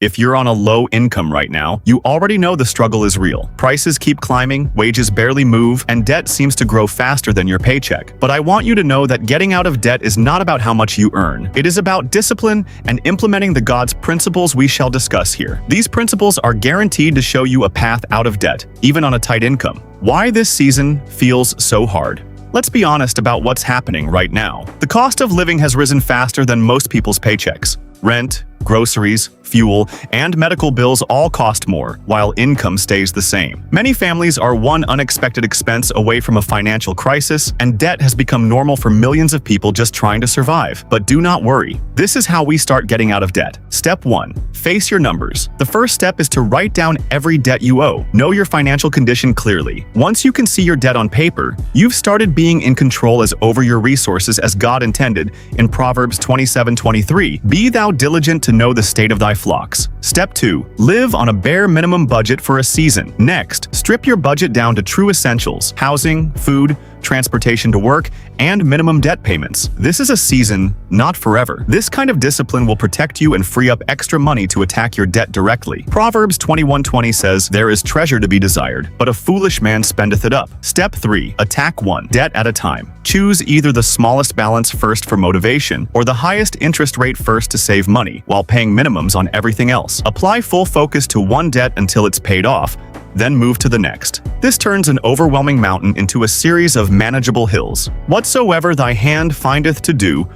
If you're on a low income right now, you already know the struggle is real. Prices keep climbing, wages barely move, and debt seems to grow faster than your paycheck. But I want you to know that getting out of debt is not about how much you earn. It is about discipline and implementing the God's principles we shall discuss here. These principles are guaranteed to show you a path out of debt, even on a tight income. Why this season feels so hard. Let's be honest about what's happening right now. The cost of living has risen faster than most people's paychecks. Rent, groceries, fuel, and medical bills all cost more, while income stays the same. Many families are one unexpected expense away from a financial crisis, and debt has become normal for millions of people just trying to survive. But do not worry. This is how we start getting out of debt. Step 1. Face your numbers. The first step is to write down every debt you owe. Know your financial condition clearly. Once you can see your debt on paper, you've started being in control over your resources as God intended in Proverbs 27:23. Be thou diligent to know the state of thy flocks. Step 2. Live on a bare minimum budget for a season. Next, strip your budget down to true essentials: housing, food, transportation to work, and minimum debt payments. This is a season, not forever. This kind of discipline will protect you and free up extra money to attack your debt directly. Proverbs 21:20 says, "There is treasure to be desired, but a foolish man spendeth it up." Step 3. Attack one debt at a time. Choose either the smallest balance first for motivation or the highest interest rate first to save money, while paying minimums on everything else. Apply full focus to one debt until it's paid off, then move to the next. This turns an overwhelming mountain into a series of manageable hills. Whatsoever thy hand findeth to do,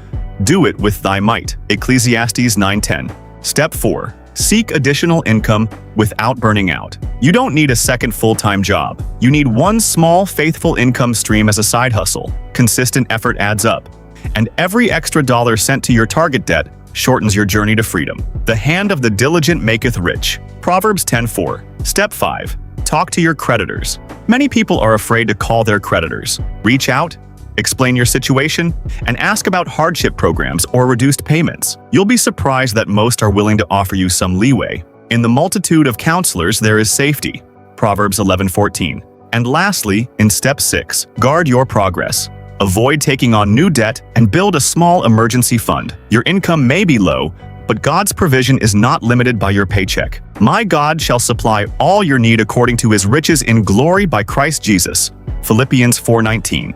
do it with thy might. Ecclesiastes 9:10. Step 4. Seek additional income without burning out. You don't need a second full-time job. You need one small, faithful income stream as a side hustle. Consistent effort adds up, and every extra dollar sent to your target debt shortens your journey to freedom. The hand of the diligent maketh rich. Proverbs 10:4. Step 5. Talk to your creditors. Many people are afraid to call their creditors. Reach out, explain your situation, and ask about hardship programs or reduced payments. You'll be surprised that most are willing to offer you some leeway. In the multitude of counselors there is safety. Proverbs 11:14. And lastly, in step 6, guard your progress. Avoid taking on new debt and build a small emergency fund. Your income may be low, but God's provision is not limited by your paycheck. My God shall supply all your need according to his riches in glory by Christ Jesus. Philippians 4:19.